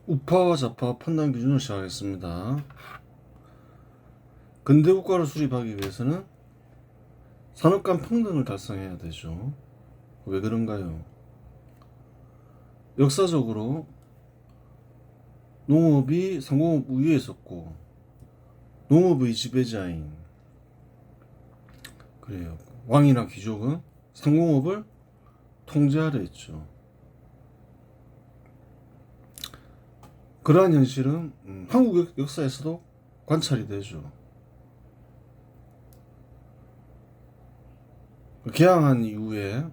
우파와 좌파 판단 기준을 시작하겠습니다. 근대 국가를 수립하기 위해서는 산업 간 평등을 달성해야 되죠. 왜 그런가요? 역사적으로 농업이 상공업 우위에 있었고 농업의 지배자인 그래요. 왕이나 귀족은 상공업을 통제하려 했죠. 그러한 현실은 한국 역사에서도 관찰이 되죠. 개항한 이후에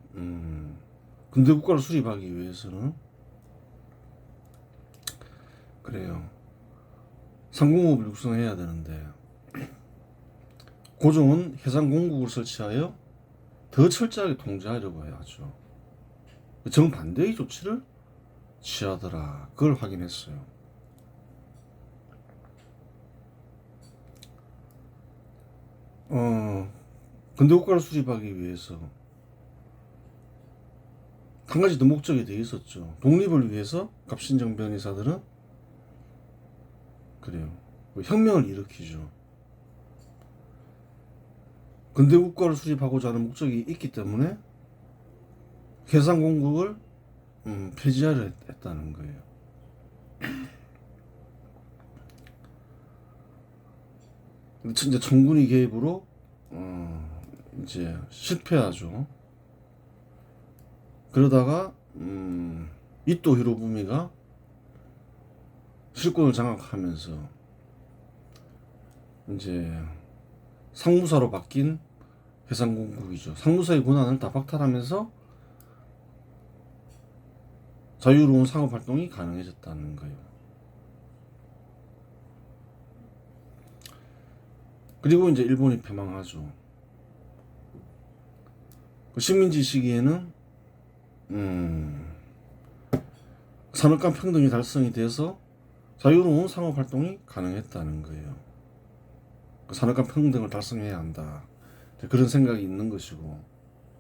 근대 국가를 수립하기 위해서는 그래요. 상공업을 육성해야 되는데 고종은 해상공국을 설치하여 더 철저하게 통제하려고 하죠. 정반대의 조치를 취하더라. 그걸 확인했어요. 근대 국가를 수립하기 위해서 한 가지 더 목적이 되어 있었죠. 독립을 위해서 갑신정 변이사들은 그래요. 혁명을 일으키죠. 근대 국가를 수립하고자 하는 목적이 있기 때문에 해상공국을 폐지하려 했다는 거예요. 이제 청군이 개입으로 이제 실패하죠. 그러다가 이토 히로부미가 실권을 장악하면서 이제 상무사로 바뀐 해상공국이죠. 상무사의 권한을 다 박탈하면서 자유로운 상업 활동이 가능해졌다는 거예요. 그리고 이제 일본이 패망하죠. 식민지 시기에는 산업 간 평등이 달성이 돼서 자유로운 상업 활동이 가능했다는 거예요. 산업 간 평등을 달성해야 한다. 그런 생각이 있는 것이고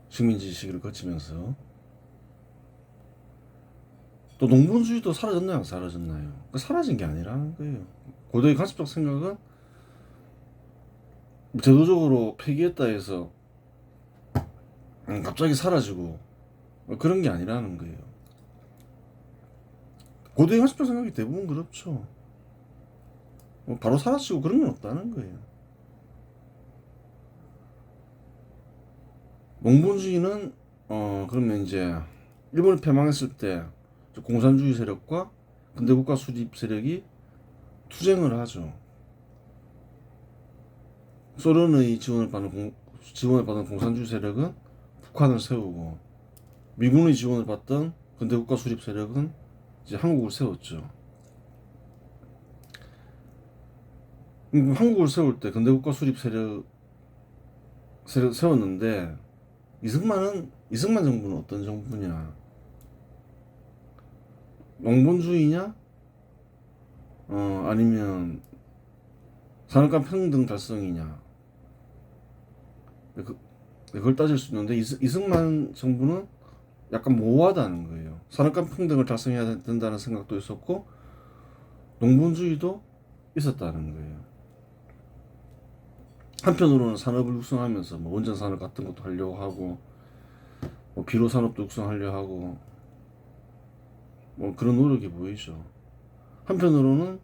식민지 시기를 거치면서 또 농분주의도 사라졌나요? 안 사라졌나요? 사라진 게 아니라는 거예요. 고도의 간섭적 생각은 제도적으로 폐기했다 해서 갑자기 사라지고 그런 게 아니라는 거예요. 고도의 간섭적 생각이 대부분 그렇죠. 바로 사라지고 그런 건 없다는 거예요. 농분주의는 그러면 이제 일본이 패망했을 때 공산주의 세력과 근대국가 수립 세력이 투쟁을 하죠. 소련의 지원을 받은 공산주의 세력은 북한을 세우고 미군의 지원을 받던 근대국가 수립 세력은 이제 한국을 세웠죠. 한국을 세울 때 근대국가 수립 세력 세웠는데 이승만 정부는 어떤 정부냐? 농본주의냐? 아니면 산업간 평등 달성이냐? 그걸 따질 수 있는데 이승만 정부는 약간 모호하다는 거예요. 산업간 평등을 달성해야 된다는 생각도 있었고 농본주의도 있었다는 거예요. 한편으로는 산업을 육성하면서 뭐 원전 산업 같은 것도 하려고 하고 뭐 비료 산업도 육성하려고 하고 뭐 그런 노력이 보이죠. 한편으로는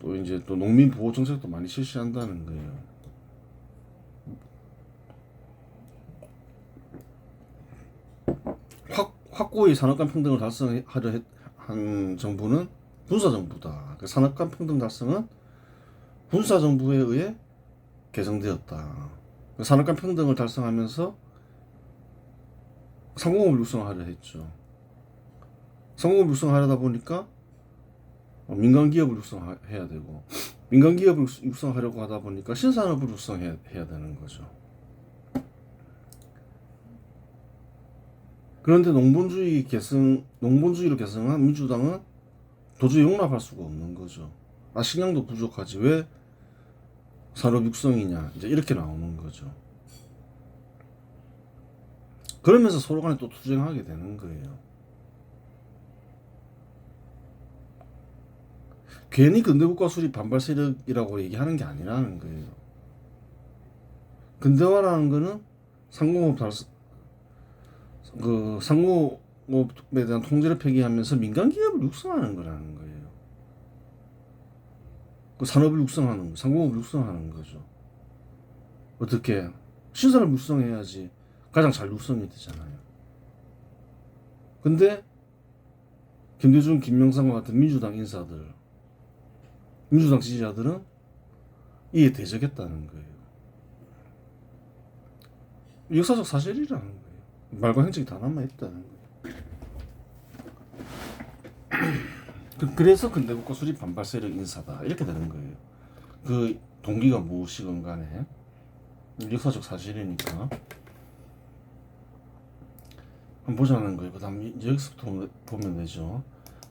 또 이제 또 농민 보호 정책도 많이 실시한다는 거예요. 확고히 산업 간 평등을 달성하려 한 정부는 군사 정부다. 산업 간 평등 달성은 군사 정부에 의해 개정되었다. 산업 간 평등을 달성하면서 상공업을 육성하려 했죠. 상공업을 육성하려다 보니까 민간 기업을 육성해야 되고 민간 기업을 육성하려고 하다 보니까 신산업을 육성해야 되는 거죠. 그런데 농본주의를 계승한 민주당은 도저히 용납할 수가 없는 거죠. 식량도 부족하지 왜 산업 육성이냐 이제 이렇게 나오는 거죠. 그러면서 서로 간에 또 투쟁하게 되는 거예요. 괜히 근대국가 수립 반발 세력이라고 얘기하는 게 아니라는 거예요. 근대화라는 거는 상공업 상공업에 대한 통제를 폐기하면서 민간 기업을 육성하는 거라는 거예요. 그 산업을 육성하는 거, 상공업을 육성하는 거죠. 어떻게 신산을 육성해야지 가장 잘 육성이 되잖아요. 근데 김대중, 김명삼과 같은 민주당 인사들, 민주당 지지자들은 이에 대적했다는 거예요. 역사적 사실이라는 거예요. 말과 행적이 다 남아있다는 거예요. 그래서 근대국가 수립 반발 세력 인사다 이렇게 되는 거예요. 그 동기가 무엇이건 간에 역사적 사실이니까 한번 보자는 거예요. 그 다음 여기서부터 보면 되죠.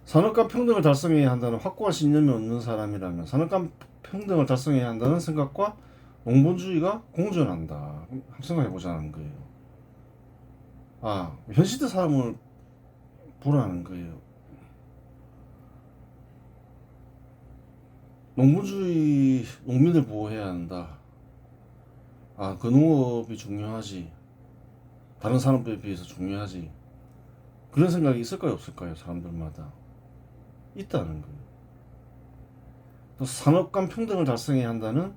산업과 평등을 달성해야 한다는 확고한 신념이 없는 사람이라면 산업과 평등을 달성해야 한다는 생각과 농본주의가 공존한다. 한번 생각해 보자는 거예요. 현 시대 사람을 보라는 거예요. 농본주의, 농민을 보호해야 한다. 그 농업이 중요하지. 다른 산업에 비해서 중요하지. 그런 생각이 있을까요, 없을까요, 사람들마다? 있다는 거예요. 또 산업 간 평등을 달성해야 한다는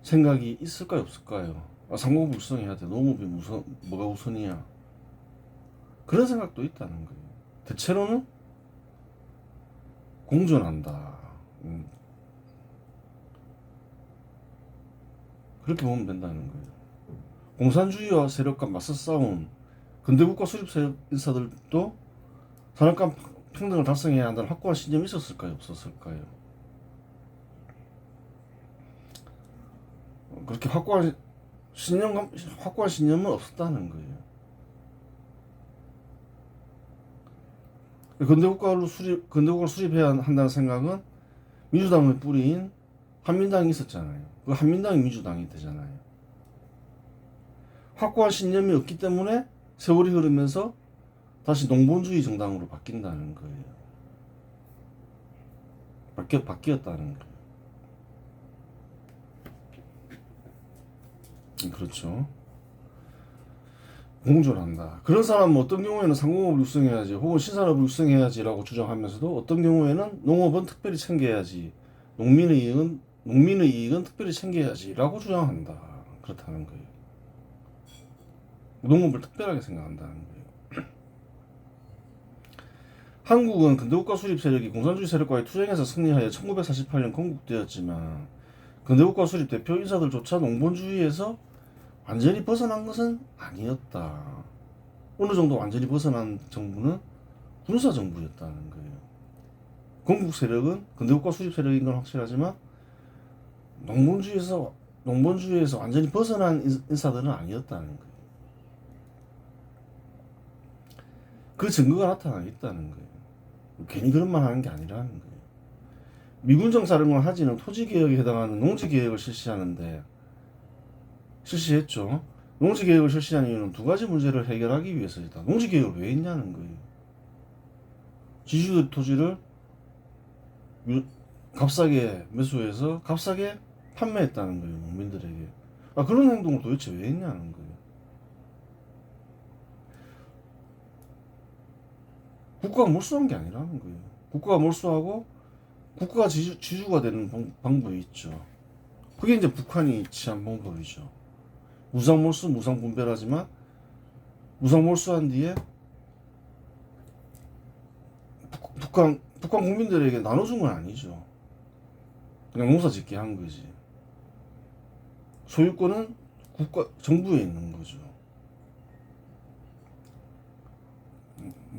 생각이 있을까요, 없을까요? 상공업 육성해야 돼. 농업이 뭐가 우선이야? 그런 생각도 있다는 거예요. 대체로는 공존한다. 그렇게 보면 된다는 거예요. 공산주의와 세력과 맞서 싸운 근대국가 수립 세력 인사들도 산업 간 평등을 달성해야 한다는 확고한 신념이 있었을까요, 없었을까요? 그렇게 확고한 신념은 없었다는 거예요. 근대국가를 수립해야 한다는 생각은 민주당의 뿌리인 한민당이 있었잖아요. 그 한민당이 민주당이 되잖아요. 확고한 신념이 없기 때문에 세월이 흐르면서 다시 농본주의 정당으로 바뀐다는 거예요. 바뀌었다는 거예요. 그렇죠. 공존한다. 그런 사람은 어떤 경우에는 상공업을 육성해야지 혹은 신산업을 육성해야지라고 주장하면서도 어떤 경우에는 농업은 특별히 챙겨야지, 농민의 이익은 특별히 챙겨야지라고 주장한다. 그렇다는 거예요. 농업을 특별하게 생각한다는 거예요. 한국은 근대국가 수립 세력이 공산주의 세력과의 투쟁에서 승리하여 1948년 건국되었지만 근대국가 수립 대표 인사들조차 농본주의에서 완전히 벗어난 것은 아니었다. 어느 정도 완전히 벗어난 정부는 군사정부였다는 거예요. 건국 세력은 근대국가 수립 세력인 건 확실하지만 농본주의에서 완전히 벗어난 인사들은 아니었다는 거예요. 그 증거가 나타나 있다는 거예요. 괜히 그런 말 하는 게 아니라는 거예요. 미군정 사령관 하진은 토지개혁에 해당하는 농지개혁을 실시했죠. 농지개혁을 실시한 이유는 두 가지 문제를 해결하기 위해서이다. 농지개혁을 왜 했냐는 거예요. 지주들 토지를 값싸게 매수해서 값싸게 판매했다는 거예요. 농민들에게. 그런 행동을 도대체 왜 했냐는 거예요. 국가가 몰수한 게 아니라는 거예요. 국가가 몰수하고 국가가 지주가 되는 방법이 있죠. 그게 이제 북한이 취한 방법이죠. 무상몰수, 무상분별하지만 무상몰수한 뒤에 북한 국민들에게 나눠준 건 아니죠. 그냥 농사 짓게 한 거지. 소유권은 정부에 있는 거죠.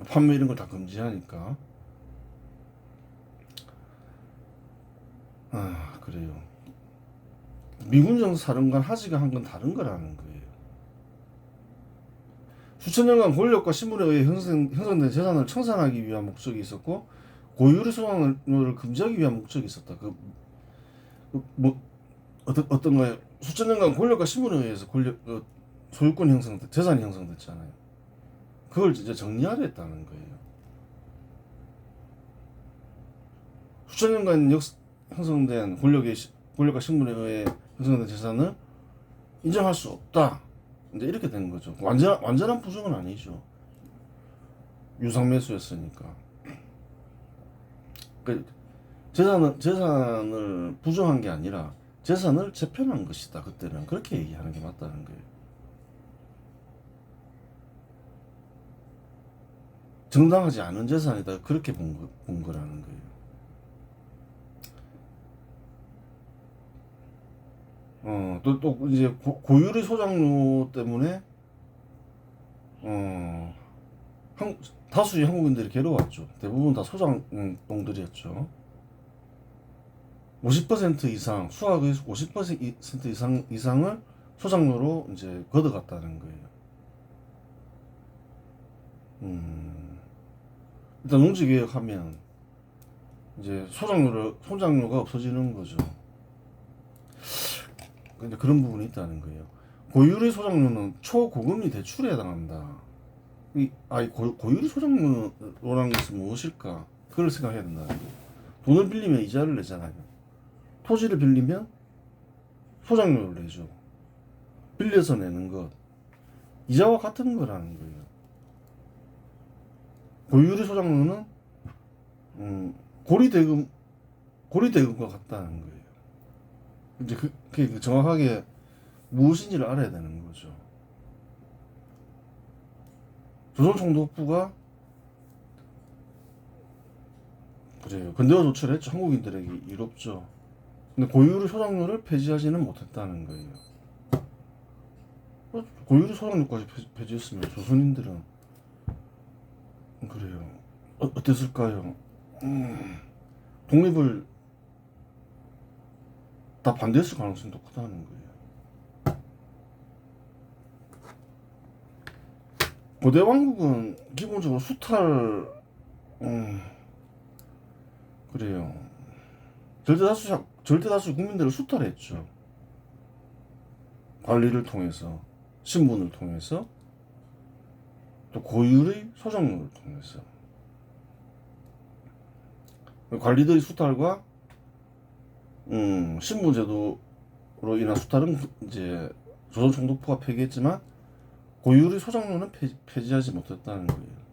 판매 이런 걸 다 금지하니까. 그래요. 미군정 사령관 하지가 한 건 다른 거라는 거예요. 수천 년간 권력과 신분에 의해 형성된 재산을 청산하기 위한 목적이 있었고 고유리 소환을 금지하기 위한 목적이 있었다. 어떤가요? 수천 년간 권력과 신분에 의해서 소유권 형성돼, 재산이 형성됐잖아요. 그걸 이제 정리하려 했다는 거예요. 수천 년간 형성된 권력과 신분에 의해 형성된 재산을 인정할 수 없다. 이제 이렇게 된 거죠. 완전한 부정은 아니죠. 유상매수였으니까. 그 재산을 부정한 게 아니라 재산을 재편한 것이다. 그때는 그렇게 얘기하는 게 맞다는 거예요. 정당하지 않은 재산이다. 그렇게 본 거라는 거예요. 또 이제 고유리 소장료 때문에 다수의 한국인들이 괴로웠죠. 대부분 다 소장농들이었죠. 50% 이상, 수확의 50% 이상을 소장료로 이제 걷어갔다는 거예요. 일단 농지개혁하면 이제 소장료가 없어지는 거죠. 근데 그런 부분이 있다는 거예요. 고유리 소장료는 초고금리 대출에 해당한다. 고유리 소장료라는 것은 무엇일까? 그걸 생각해야 된다는 거예요. 돈을 빌리면 이자를 내잖아요. 토지를 빌리면 소장료를 내죠. 빌려서 내는 것, 이자와 같은 거라는 거예요. 고유리 소장료는 고리대금과 같다는 거예요. 이제 그게 정확하게 무엇인지를 알아야 되는 거죠. 조선총독부가 그래요. 근대화 조치를 했죠. 한국인들에게 이롭죠. 근데 고유리 소장료를 폐지하지는 못했다는 거예요. 고유리 소장료까지 폐지했으면 조선인들은 그래요. 어땠을까요? 독립을 다 반대했을 가능성도 크다는 거예요. 고대 왕국은 기본적으로 수탈, 그래요. 절대다수 국민들을 수탈했죠. 관리를 통해서, 신분을 통해서, 또 고유의 소장료를 통해서. 관리들의 수탈과 신분제도로 인한 수탈은 이제 조선총독부가 폐기했지만 고유의 소장료는 폐지하지 못했다는 거예요.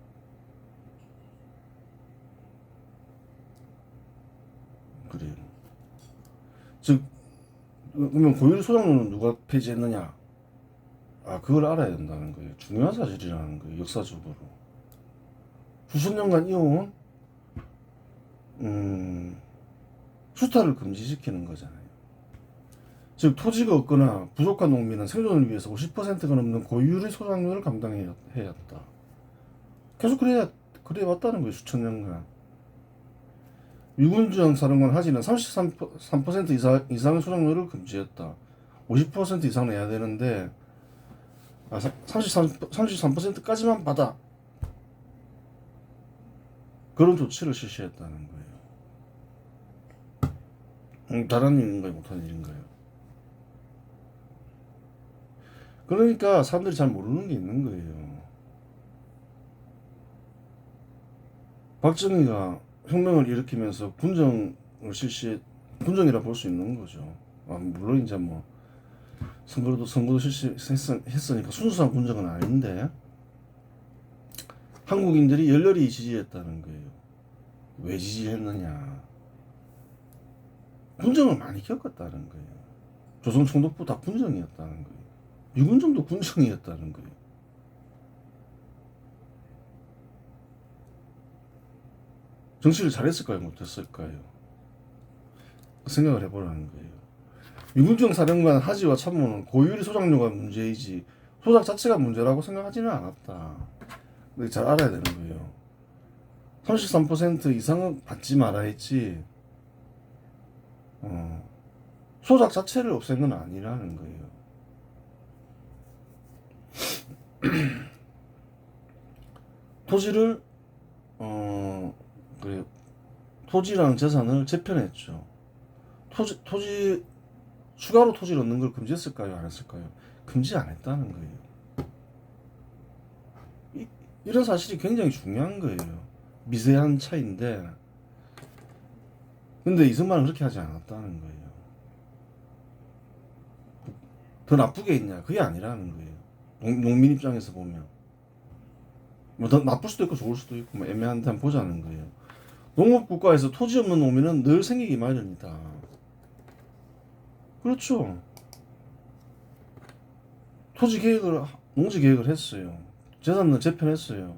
그래요. 즉 그러면 고유의 소장료는 누가 폐지했느냐? 그걸 알아야 된다는 거예요. 중요한 사실이라는 거예요. 역사적으로 수십 년간 이어온 수탈을 금지시키는 거잖아요. 즉 토지가 없거나 부족한 농민은 생존을 위해서 50%가 넘는 고유의 소장료를 감당해야 했다. 계속 그래 왔다는 거예요. 수천 년간. 유군정 사령관 하지는 33% 이상의 소장료를 금지했다. 50% 이상 내야 되는데 33%까지만 받아. 그런 조치를 실시했다는 거예요. 다른 일인가요? 못한 일인가요? 그러니까 사람들이 잘 모르는 게 있는 거예요. 박정희가 혁명을 일으키면서 군정이라 볼 수 있는 거죠. 물론 이제 뭐 선거도 실시했으니까 순수한 군정은 아닌데 한국인들이 열렬히 지지했다는 거예요. 왜 지지했느냐? 군정을 많이 겪었다는 거예요. 조선 총독부 다 군정이었다는 거예요. 유군정도 군정이었다는 거예요. 정치를 잘했을까요? 못했을까요? 생각을 해보라는 거예요. 유군정 사령관 하지와 참모는 고유리 소장료가 문제이지 소작 자체가 문제라고 생각하지는 않았다. 잘 알아야 되는 거예요. 33% 이상은 받지 말아 했지 소작 자체를 없앤 건 아니라는 거예요. 토지를 그래 토지라는 재산을 재편했죠. 추가로 토지를 얻는 걸 금지했을까요? 안 했을까요? 금지 안 했다는 거예요. 이런 사실이 굉장히 중요한 거예요. 미세한 차이인데, 근데 이승만은 그렇게 하지 않았다는 거예요. 더 나쁘게 했냐? 그게 아니라는 거예요. 농민 입장에서 보면 뭐 더 나쁠 수도 있고 좋을 수도 있고 뭐 애매한데 한번 보자는 거예요. 농업국가에서 토지 없는 농민은 늘 생기기 마련이다. 그렇죠. 농지 계획을 했어요. 재산은 재편했어요.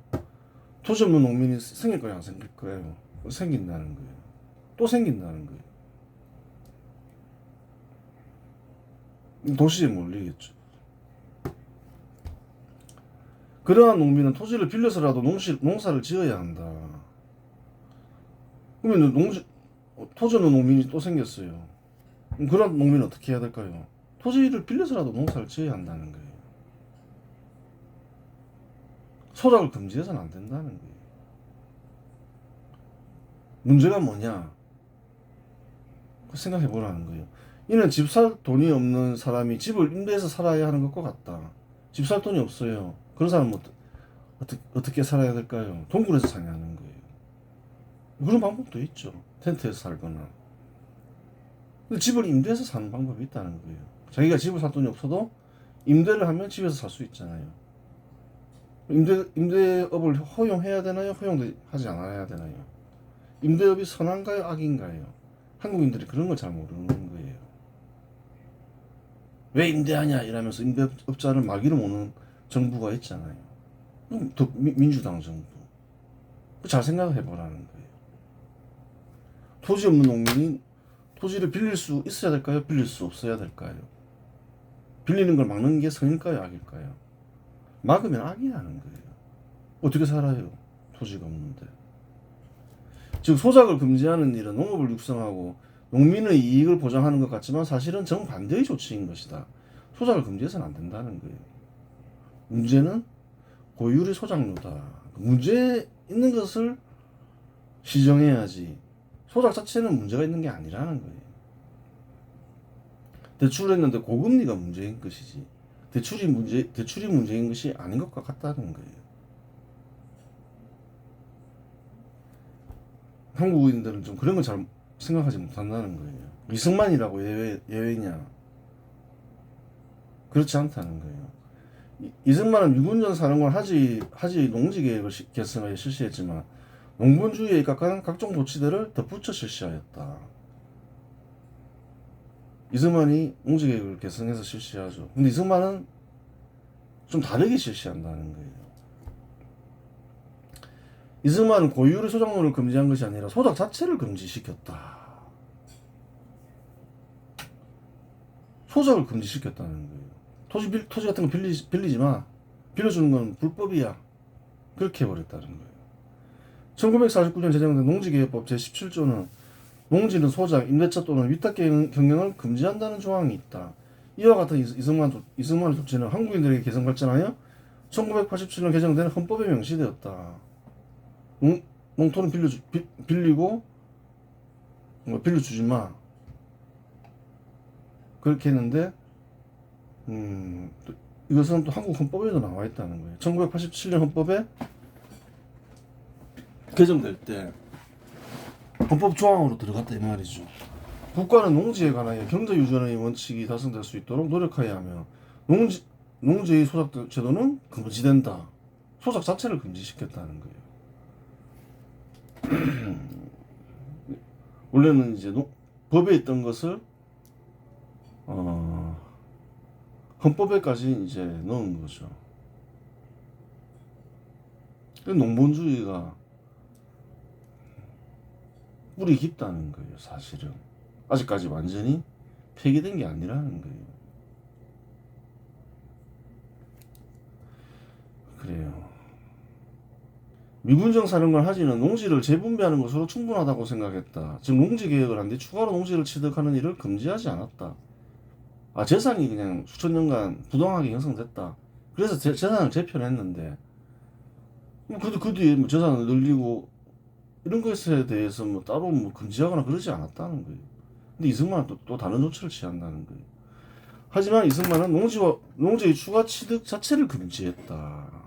토지 없는 농민이 생길 거예요, 안 생길 거예요? 생긴다는 거예요. 또 생긴다는 거예요. 도시에 몰리겠죠. 그러한 농민은 토지를 빌려서라도 농사를 지어야 한다. 그러면 토지 없는 농민이 또 생겼어요. 그런 농민은 어떻게 해야 될까요? 토지를 빌려서라도 농사를 지어야 한다는 거예요. 소작을 금지해서는 안 된다는 거예요. 문제가 뭐냐? 생각해 보라는 거예요. 이는 집 살 돈이 없는 사람이 집을 임대해서 살아야 하는 것과 같다. 집 살 돈이 없어요. 그런 사람은 어떻게 살아야 될까요? 동굴에서 사냐는 거예요. 그런 방법도 있죠. 텐트에서 살거나. 근데 집을 임대해서 사는 방법이 있다는 거예요. 자기가 집을 살 돈이 없어도 임대를 하면 집에서 살 수 있잖아요. 임대업을 허용해야 되나요? 허용하지 않아야 되나요? 임대업이 선한가요? 악인가요? 한국인들이 그런 걸 잘 모르는 거예요. 왜 임대하냐 이러면서 임대업자를 말기를 모는 정부가 있잖아요. 민주당 정부. 잘 생각해 보라는 거예요. 토지 없는 농민이 토지를 빌릴 수 있어야 될까요? 빌릴 수 없어야 될까요? 빌리는 걸 막는 게 선일까요? 악일까요? 막으면 악이라는 거예요. 어떻게 살아요? 토지가 없는데. 즉 소작을 금지하는 일은 농업을 육성하고 농민의 이익을 보장하는 것 같지만 사실은 정반대의 조치인 것이다. 소작을 금지해서는 안 된다는 거예요. 문제는 고율의 소작료다. 문제 있는 것을 시정해야지. 소작 자체는 문제가 있는 게 아니라는 거예요. 대출했는데 고금리가 문제인 것이지. 대출이 문제인 것이 아닌 것과 같다는 거예요. 한국인들은 좀 그런 걸 잘 생각하지 못한다는 거예요. 이승만이라고 예외냐? 그렇지 않다는 거예요. 이승만은 유군전 사령관 하지 농지계획을 개성하여 실시했지만 농본주의에 입각한 각종 조치들을 덧붙여 실시하였다. 이승만이 농지계획을 개성해서 실시하죠. 근데 이승만은 좀 다르게 실시한다는 거예요. 이승만은 고유의 소작물을 금지한 것이 아니라 소작 자체를 금지시켰다. 소작을 금지시켰다는 거예요. 토지 같은 거 빌리지 마. 빌려주는 건 불법이야. 그렇게 해버렸다는 거예요. 1949년 제정된 농지계획법 제17조는 농지는 소작, 임대차 또는 위탁 경영을 금지한다는 조항이 있다. 이와 같은 이승만의 조치는 한국인들에게 개성 발전하여 1987년 개정된 헌법에 명시되었다. 농토는 빌리고 빌려주지 마. 그렇게 했는데 이것은 또 한국 헌법에도 나와 있다는 거예요. 1987년 헌법에 개정될 때 헌법 조항으로 들어갔다 이 말이죠. 국가는 농지에 관하여 경제유전의 원칙이 달성될 수 있도록 노력하여야 하며 농지의 소작 제도는 금지된다. 소작 자체를 금지시켰다는 거예요. 원래는 이제 법에 있던 것을 헌법에까지 이제 넣은 거죠. 농본주의가 뿌리 깊다는 거예요. 사실은 아직까지 완전히 폐기된 게 아니라는 거예요. 그래요. 미군정 사령관 하지는 농지를 재분배하는 것으로 충분하다고 생각했다. 즉 농지 계획을 한 뒤 추가로 농지를 취득하는 일을 금지하지 않았다. 재산이 그냥 수천 년간 부당하게 형성됐다. 그래서 재산을 재편했는데 그래도 그 뒤에 뭐 재산을 늘리고 이런 것에 대해서 뭐 따로 뭐 금지하거나 그러지 않았다는 거예요. 근데 이승만은 또 다른 조치를 취한다는 거예요. 하지만 이승만은 농지의 추가 취득 자체를 금지했다.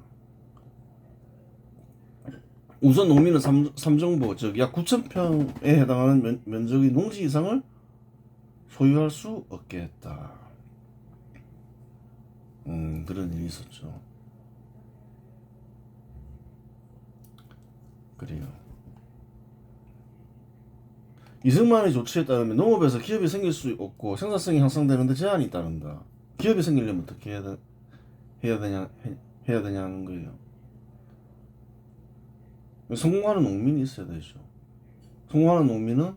우선 농민은 삼정보 즉 약 9,000평에 해당하는 면적의 농지 이상을 소유할 수 없게 했다. 그런 일이 있었죠. 그래요. 이승만의 조치에 따르면 농업에서 기업이 생길 수 없고 생산성이 향상되는데 제한이 따른다. 기업이 생기려면 어떻게 해야 되냐는 거예요. 성공하는 농민이 있어야 되죠. 성공하는 농민은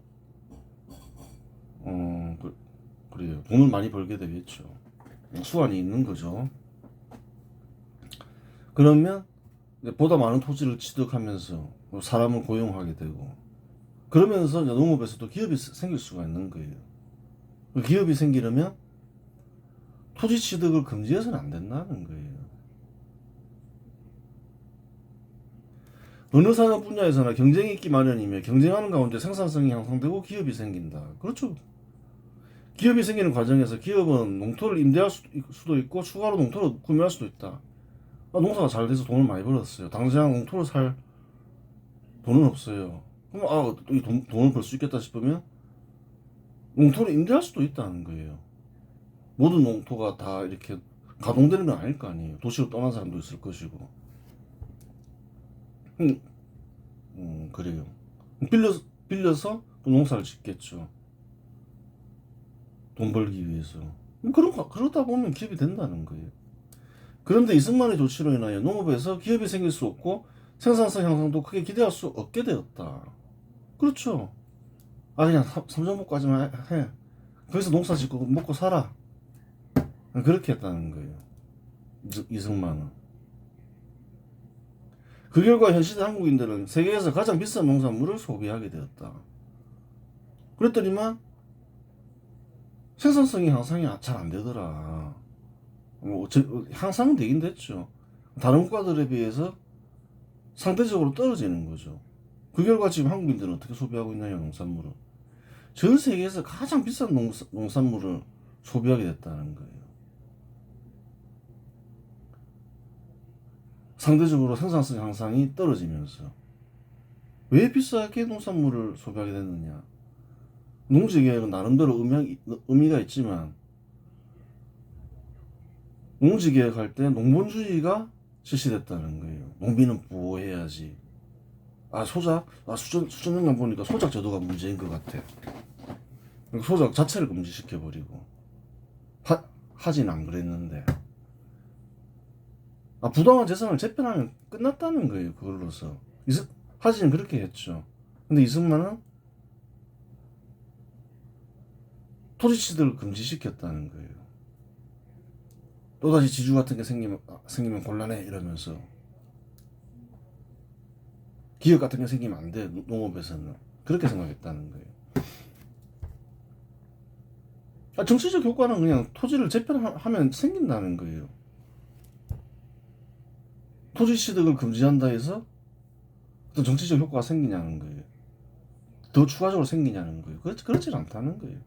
그래요. 돈을 많이 벌게 되겠죠. 수완이 있는 거죠. 그러면 보다 많은 토지를 취득하면서 사람을 고용하게 되고 그러면서 농업에서도 기업이 생길 수가 있는 거예요. 그 기업이 생기려면 토지 취득을 금지해서는 안 된다는 거예요. 어느 산업 분야에서나 경쟁이 있기 마련이며 경쟁하는 가운데 생산성이 향상되고 기업이 생긴다. 그렇죠. 기업이 생기는 과정에서 기업은 농토를 임대할 수도 있고 추가로 농토를 구매할 수도 있다. 농사가 잘 돼서 돈을 많이 벌었어요. 당장 농토를 살 돈은 없어요. 그럼 돈을 벌 수 있겠다 싶으면 농토를 임대할 수도 있다는 거예요. 모든 농토가 다 이렇게 가동되는 건 아닐 거 아니에요. 도시로 떠난 사람도 있을 것이고. 그래요. 빌려서 또 농사를 짓겠죠. 돈 벌기 위해서. 그러다 보면 기업이 된다는 거예요. 그런데 이승만의 조치로 인하여 농업에서 기업이 생길 수 없고 생산성 향상도 크게 기대할 수 없게 되었다. 그렇죠. 그냥 삼정복까지만 해. 거기서 농사 짓고 먹고 살아. 그렇게 했다는 거예요. 이승만은. 그 결과 현 시대 한국인들은 세계에서 가장 비싼 농산물을 소비하게 되었다. 그랬더니만 생산성이 향상이 잘 안 되더라. 향상은 되긴 됐죠. 다른 국가들에 비해서 상대적으로 떨어지는 거죠. 그 결과 지금 한국인들은 어떻게 소비하고 있나요? 농산물을. 전 세계에서 가장 비싼 농산물을 소비하게 됐다는 거예요. 상대적으로 생산성 향상이 떨어지면서. 왜 비싸게 농산물을 소비하게 됐느냐? 농지개혁은 나름대로 의미가 있지만 농지개혁할 때 농본주의가 실시됐다는 거예요. 농민은 보호해야지. 수천년간 보니까 소작 제도가 문제인 것 같아. 소작 자체를 금지시켜버리고 하진 안 그랬는데 부당한 재산을 재편하면 끝났다는 거예요. 그걸로서 하진은 그렇게 했죠. 근데 이승만은 토지 취득을 금지시켰다는 거예요. 또다시 지주 같은 게 생기면 곤란해 이러면서 기업 같은 게 생기면 안 돼. 농업에서는 그렇게 생각했다는 거예요. 정치적 효과는 그냥 토지를 재편하면 생긴다는 거예요. 토지 취득을 금지한다 해서 어떤 정치적 효과가 생기냐는 거예요. 더 추가적으로 생기냐는 거예요. 그렇지 않다는 거예요.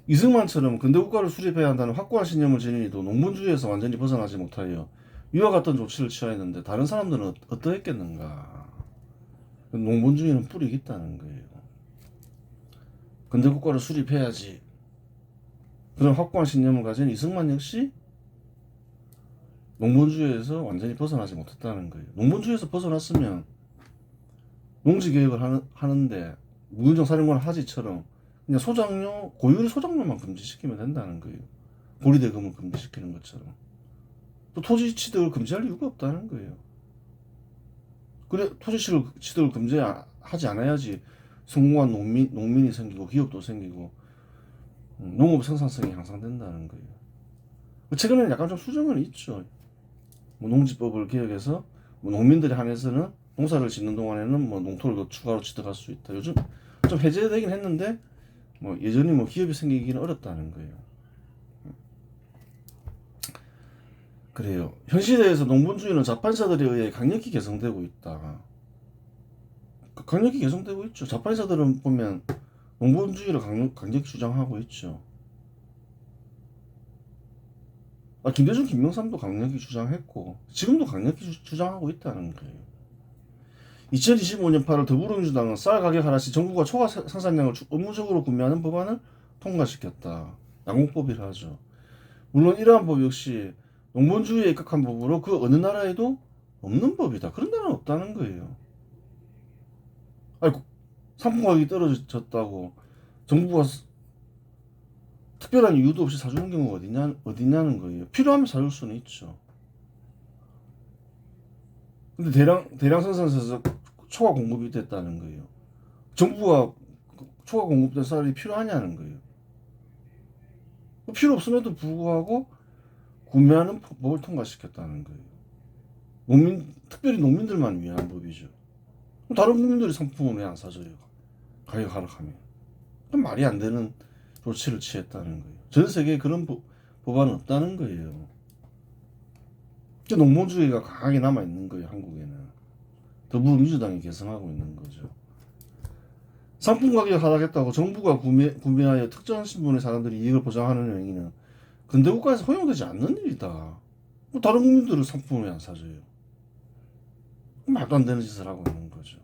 이승만처럼 근대국가를 수립해야 한다는 확고한 신념을 지닌 이도 농본주의에서 완전히 벗어나지 못하여 이와 같은 조치를 취하였는데 다른 사람들은 어떠했겠는가? 농본주의는 뿌리 있다는 거예요. 근대국가를 수립해야지. 그런 확고한 신념을 가진 이승만 역시 농본주의에서 완전히 벗어나지 못했다는 거예요. 농본주의에서 벗어났으면 농지개혁을 하는데 무균정 사령관 하지처럼 그냥 고유리 소작료만 금지시키면 된다는 거예요. 고리대금을 금지시키는 것처럼. 또 토지 취득을 금지할 이유가 없다는 거예요. 그래 토지 취득을 금지하지 않아야지 성공한 농민이 생기고 기업도 생기고 농업 생산성이 향상된다는 거예요. 최근에는 약간 좀 수정은 있죠. 농지법을 개혁해서 농민들에 한해서는 농사를 짓는 동안에는 농토를 더 추가로 취득할 수 있다. 요즘 좀 해제되긴 했는데 예전이 기업이 생기기는 어렵다는 거예요. 그래요. 현 시대에서 농본주의는 자판사들에 의해 강력히 개성되고 있다. 강력히 개성되고 있죠. 자판사들은 보면 농본주의를 강력히 주장하고 있죠. 김대중, 김명삼도 강력히 주장했고 지금도 강력히 주장하고 있다는 거예요. 2025년 8월 더불어민주당은 쌀 가격 하락시 정부가 초과 생산량을 의무적으로 구매하는 법안을 통과시켰다. 양공법이라 하죠. 물론 이러한 법 역시 농본주의에 입각한 법으로 그 어느 나라에도 없는 법이다. 그런 나라는 없다는 거예요. 아니, 상품 가격이 떨어졌다고 정부가 특별한 이유도 없이 사주는 경우가 어디냐는 거예요. 필요하면 사줄 수는 있죠. 근데 대량 생산에서 초과 공급이 됐다는 거예요. 정부가 초과 공급된 쌀이 필요하냐는 거예요. 필요 없음에도 불구하고 구매하는 법을 통과시켰다는 거예요. 특별히 농민들만 위한 법이죠. 다른 국민들이 상품을 왜 안 사줘요? 가격 하락하면. 그럼 말이 안 되는 조치를 취했다는 거예요. 전 세계에 그런 법안은 없다는 거예요. 농본주의가 강하게 남아있는 거예요. 한국에는. 더불어민주당이 계승하고 있는 거죠. 상품 가격 하락했다고 정부가 구매하여 특정 신분의 사람들이 이익을 보장하는 행위는 근대국가에서 허용되지 않는 일이다. 다른 국민들은 상품을 왜 안 사줘요? 말도 안 되는 짓을 하고 있는 거죠.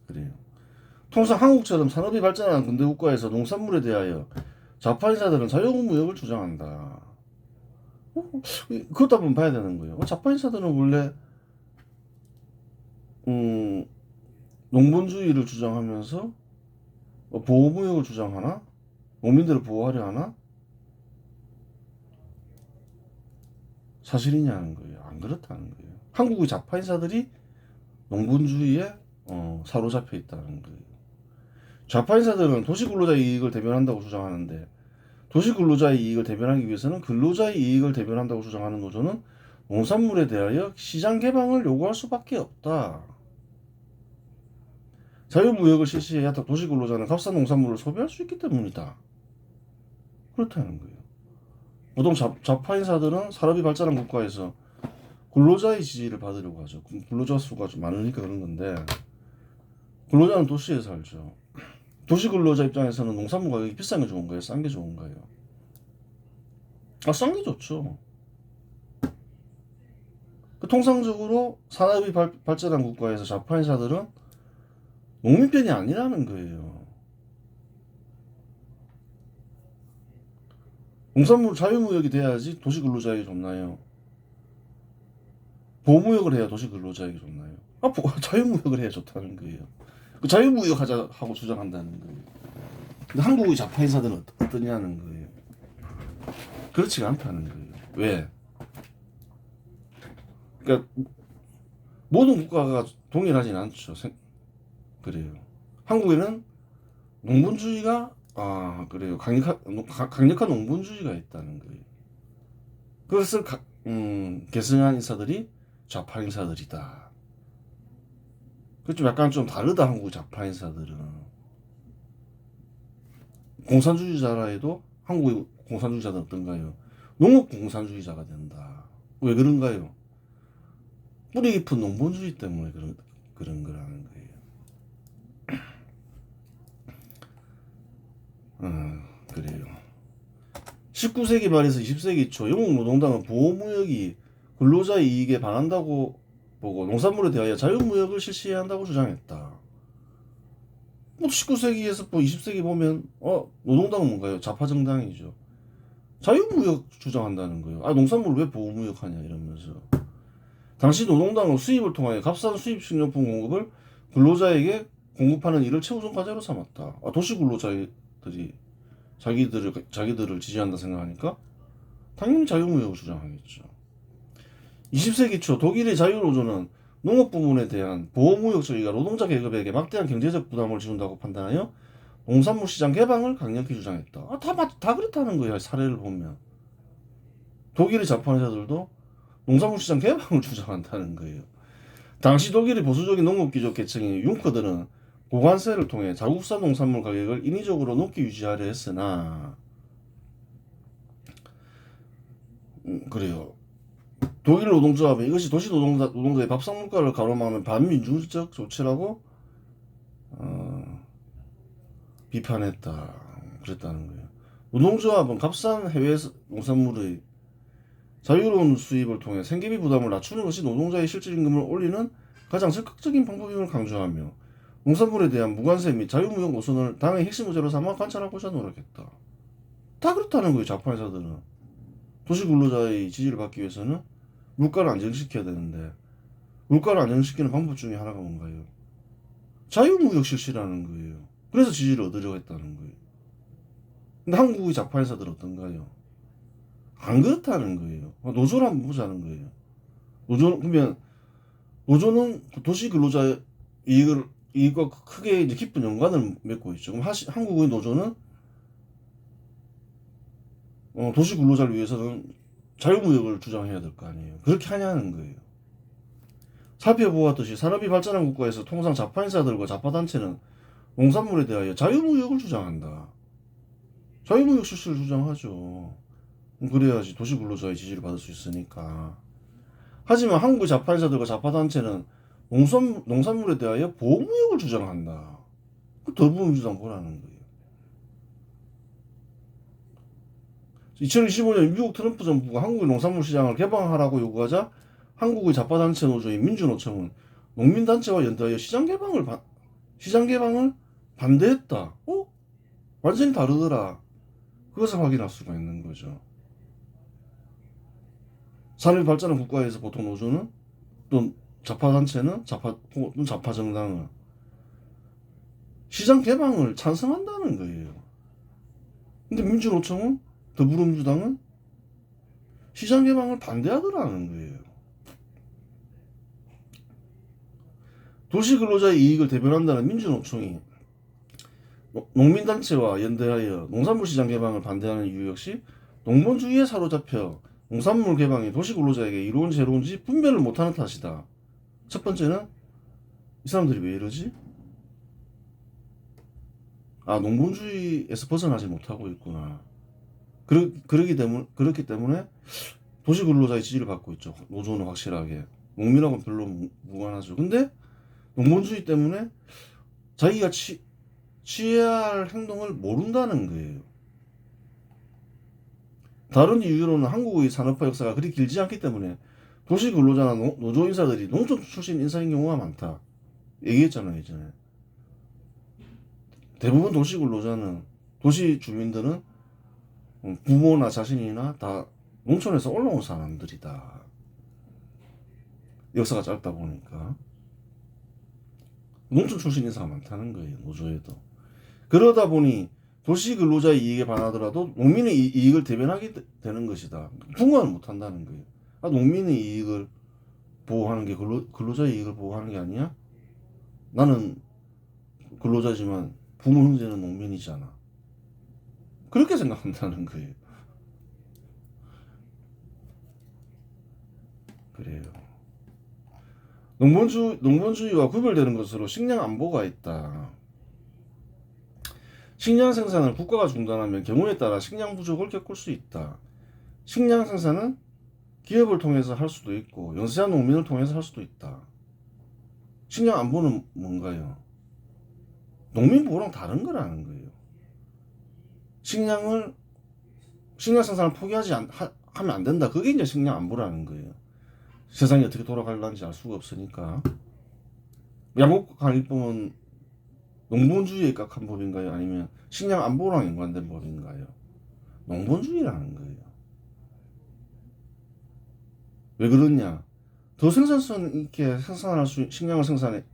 그래요. 통상 한국처럼 산업이 발전한 근대국가에서 농산물에 대하여 좌파 인사들은 자유무역을 주장한다. 그것도 한번 봐야 되는 거예요. 좌파 인사들은 원래 농본주의를 주장하면서 보호무역을 주장하나? 농민들을 보호하려 하나? 사실이냐는 거예요. 안 그렇다는 거예요. 한국의 좌파 인사들이 농본주의에 사로잡혀 있다는 거예요. 좌파 인사들은 도시근로자의 이익을 대변한다고 주장하는데 도시근로자의 이익을 대변하기 위해서는 근로자의 이익을 대변한다고 주장하는 노조는 농산물에 대하여 시장 개방을 요구할 수밖에 없다. 자유무역을 실시해야 도시근로자는 값싼 농산물을 소비할 수 있기 때문이다. 그렇다는 거예요. 보통 좌파 인사들은 산업이 발전한 국가에서 근로자의 지지를 받으려고 하죠. 근로자 수가 좀 많으니까 그런 건데 근로자는 도시에 살죠. 도시 근로자 입장에서는 농산물 가격이 비싼 게 좋은 거예요? 싼 게 좋은 거예요? 싼 게 좋죠. 통상적으로 산업이 발전한 국가에서 좌파 인사들은 농민 편이 아니라는 거예요. 농산물 자유무역이 돼야지 도시근로자에게 좋나요? 보호무역을 해야 도시근로자에게 좋나요? 자유무역을 해야 좋다는 거예요. 자유무역 하자 하고 주장한다는 거예요. 근데 한국의 좌파 인사들은 어떠냐는 거예요. 그렇지가 않다는 거예요. 왜? 그러니까 모든 국가가 동일하진 않죠. 그래요. 한국에는 농본주의가 그래요. 강력한 농본주의가 있다는 거예요. 그것을 계승한 인사들이 좌파 인사들이다. 그 좀 약간 좀 다르다. 한국 좌파 인사들은 공산주의자라 해도 한국의 공산주의자는 어떤가요? 농업 공산주의자가 된다. 왜 그런가요? 뿌리 깊은 농본주의 때문에 그런 거라는 거예요. 그래요. 19세기 말에서 20세기 초 영국노동당은 보호무역이 근로자의 이익에 반한다고 보고 농산물에 대하여 자유무역을 실시해야 한다고 주장했다. 19세기에서 20세기 보면 노동당은 뭔가요? 좌파 정당이죠. 자유무역 주장한다는 거예요. 농산물 왜 보호무역하냐 이러면서. 당시 노동당은 수입을 통하여 값싼 수입 식료품 공급을 근로자에게 공급하는 일을 최우선 과제로 삼았다. 도시 근로자들이 자기들을 지지한다 생각하니까 당연히 자유무역을 주장하겠죠. 20세기 초 독일의 자유노조는 농업 부문에 대한 보호무역 조의가 노동자 계급에게 막대한 경제적 부담을 지운다고 판단하여 농산물 시장 개방을 강력히 주장했다. 다 그렇다는 거예요. 사례를 보면. 독일의 자판사들도 농산물 시장 개방을 주장한다는 거예요. 당시 독일의 보수적인 농업기족 계층인 융커들은 보관세를 통해 자국산 농산물 가격을 인위적으로 높게 유지하려 했으나 그래요. 독일 노동조합은 이것이 도시 노동자의 밥상 물가를 가로막는 반민주적 조치라고 비판했다. 그랬다는 거예요. 노동조합은 값싼 해외 농산물의 자유로운 수입을 통해 생계비 부담을 낮추는 것이 노동자의 실질 임금을 올리는 가장 적극적인 방법임을 강조하며 농산물에 대한 무관세 및 자유무역 노선을 당의 핵심 의제로 삼아 관찰하고자 노력했다. 다 그렇다는 거예요. 좌파회사들은. 도시근로자의 지지를 받기 위해서는 물가를 안정시켜야 되는데 물가를 안정시키는 방법 중에 하나가 뭔가요? 자유무역 실시라는 거예요. 그래서 지지를 얻으려고 했다는 거예요. 근데 한국의 좌파회사들은 어떤가요? 안 그렇다는 거예요. 노조를 한번 보자는 거예요. 그러면 노조는 도시 근로자의 이익과 크게 이제 깊은 연관을 맺고 있죠. 그럼 한국의 노조는 도시 근로자를 위해서는 자유무역을 주장해야 될 거 아니에요. 그렇게 하냐는 거예요. 살펴보았듯이 산업이 발전한 국가에서 통상 좌파인사들과 좌파단체는 농산물에 대하여 자유무역을 주장한다. 자유무역 실시를 주장하죠. 그래야지 도시 근로자의 지지를 받을 수 있으니까. 하지만 한국의 좌파인사들과 좌파단체는 농산물에 대하여 보호무역을 주장한다. 더불어민주당 보라는 거예요. 2025년 미국 트럼프 정부가 한국의 농산물 시장을 개방하라고 요구하자 한국의 좌파단체 노조인 민주노총은 농민단체와 연대하여 시장 개방을 반대했다. 완전히 다르더라. 그것을 확인할 수가 있는 거죠. 산업이 발전한 국가에서 보통 노조는 또 좌파단체는 좌파정당은 시장 개방을 찬성한다는 거예요. 근데 민주노총은 더불어민주당은 시장 개방을 반대하더라는 거예요. 도시근로자의 이익을 대변한다는 민주노총이 농민단체와 연대하여 농산물 시장 개방을 반대하는 이유 역시 농본주의에 사로잡혀 농산물 개방이 도시근로자에게 이로운지 저로운지 분별을 못하는 탓이다. 첫 번째는 이 사람들이 왜 이러지? 농본주의에서 벗어나지 못하고 있구나. 그렇기 때문에 도시근로자의 지지를 받고 있죠. 노조는 확실하게. 농민하고는 별로 무관하죠. 근데 농본주의 때문에 자기가 취해야 할 행동을 모른다는 거예요. 다른 이유로는 한국의 산업화 역사가 그리 길지 않기 때문에 도시근로자나 노조 인사들이 농촌 출신 인사인 경우가 많다. 얘기했잖아요, 예전에. 대부분 도시근로자는, 도시 주민들은 부모나 자신이나 다 농촌에서 올라온 사람들이다. 역사가 짧다 보니까. 농촌 출신 인사가 많다는 거예요, 노조에도. 그러다 보니 도시 근로자의 이익에 반하더라도 농민의 이익을 대변하게 되는 것이다. 풍과는 못한다는 거예요. 농민의 이익을 보호하는 게 근로자의 이익을 보호하는 게 아니야? 나는 근로자지만 부모 형제는 농민이잖아. 그렇게 생각한다는 거예요. 그래요. 농본주의와 구별되는 것으로 식량 안보가 있다. 식량 생산을 국가가 중단하면 경우에 따라 식량 부족을 겪을 수 있다. 식량 생산은 기업을 통해서 할 수도 있고 영세한 농민을 통해서 할 수도 있다. 식량 안보는 뭔가요? 농민 보호랑 다른 거라는 거예요. 식량 생산을 하면 안 된다. 그게 이제 식량 안보라는 거예요. 세상이 어떻게 돌아갈는지 알 수가 없으니까. 양곡관리법은 농본주의에 입각한 법인가요? 아니면 식량 안보랑 연관된 법인가요? 농본주의라는 거예요. 왜 그러냐? 더 생산성 있게 식량을 생산할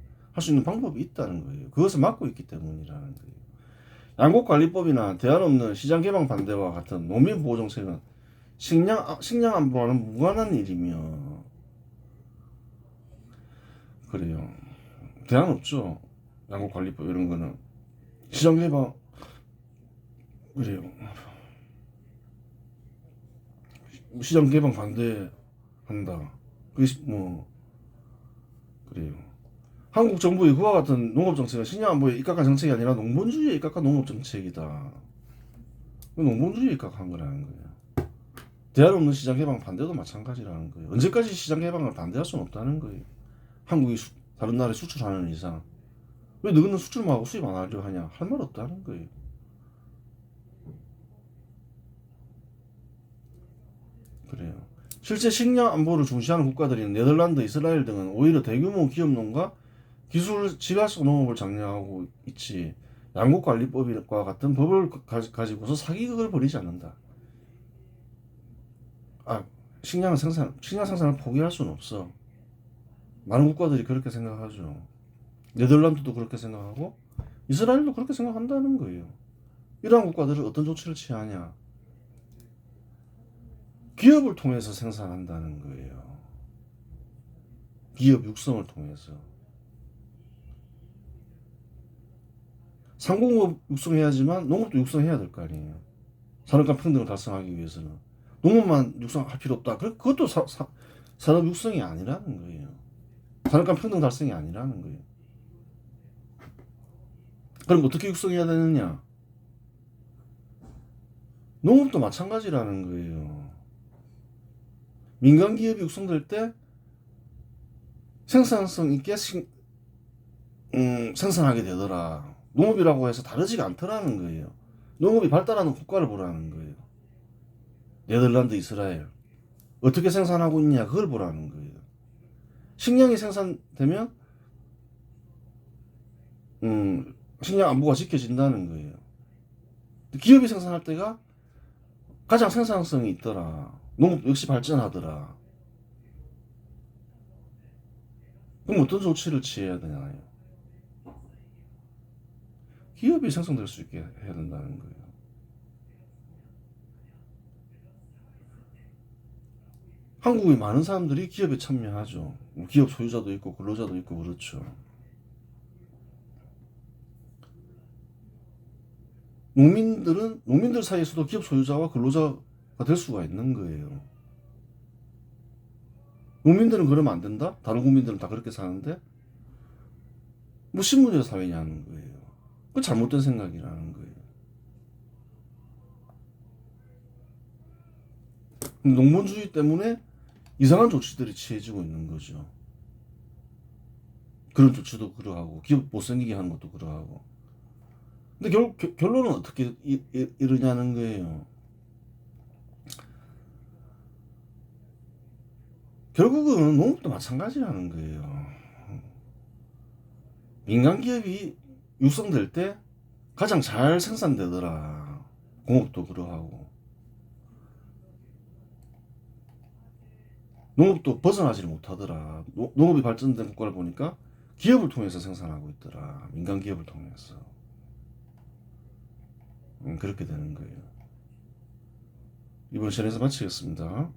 수 있는 방법이 있다는 거예요. 그것을 막고 있기 때문이라는 거예요. 양곡관리법이나 대안 없는 시장 개방 반대와 같은 농민 보호 정책은 식량 안보와는 무관한 일이며, 그래요. 대안 없죠. 양곡관리법 이런 거는 시장 개방, 그래요. 시장 개방 반대한다. 그게 그래요. 한국 정부의 그와 같은 농업 정책은 식량 안보에 입각한 정책이 아니라 농본주의에 입각한 농업 정책이다. 농본주의에 입각한 거라는 거예요. 대안 없는 시장 개방 반대도 마찬가지라는 거예요. 언제까지 시장 개방을 반대할 수는 없다는 거예요. 한국이 다른 나라에 수출하는 이상 왜 너희는 수출만 하고 수입 안 하려 하냐? 할 말 없다는 거예요. 실제 식량 안보를 중시하는 국가들인 네덜란드, 이스라엘 등은 오히려 대규모 기업농가 기술 지하수 농업을 장려하고 있지, 양국관리법과 같은 법을 가지고서 사기극을 벌이지 않는다. 식량 생산을 포기할 수는 없어. 많은 국가들이 그렇게 생각하죠. 네덜란드도 그렇게 생각하고 이스라엘도 그렇게 생각한다는 거예요. 이러한 국가들은 어떤 조치를 취하냐? 기업을 통해서 생산한다는 거예요. 기업 육성을 통해서. 상공업 육성해야지만 농업도 육성해야 될 거 아니에요. 산업간 평등을 달성하기 위해서는. 농업만 육성할 필요 없다. 그것도 산업 육성이 아니라는 거예요. 산업간 평등 달성이 아니라는 거예요. 그럼 어떻게 육성해야 되느냐? 농업도 마찬가지라는 거예요. 민간 기업이 육성될 때 생산성 있게 생산하게 되더라. 농업이라고 해서 다르지가 않더라는 거예요. 농업이 발달하는 국가를 보라는 거예요. 네덜란드, 이스라엘. 어떻게 생산하고 있냐, 그걸 보라는 거예요. 식량이 생산되면 식량 안보가 지켜진다는 거예요. 기업이 생산할 때가 가장 생산성이 있더라. 농업 역시 발전하더라. 그럼 어떤 조치를 취해야 되나요? 기업이 생성될 수 있게 해야 된다는 거예요. 한국의 많은 사람들이 기업에 참여하죠. 기업 소유자도 있고 근로자도 있고 그렇죠. 농민들 사이에서도 기업 소유자와 근로자가 될 수가 있는 거예요. 농민들은 그러면 안 된다? 다른 국민들은 다 그렇게 사는데 뭐 신분제 사회냐는 거예요. 그 잘못된 생각이라는 거예요. 농본주의 때문에 이상한 조치들이 취해지고 있는 거죠. 그런 조치도 그러하고 기업 못생기게 하는 것도 그러하고. 근데 결론은 어떻게 이러냐는 거예요. 결국은 농업도 마찬가지라는 거예요. 민간 기업이 육성될 때 가장 잘 생산되더라. 공업도 그러하고. 농업도 벗어나지를 못하더라. 농업이 발전된 국가를 보니까 기업을 통해서 생산하고 있더라. 민간 기업을 통해서. 그렇게 되는 거예요. 이번 시간에서 마치겠습니다.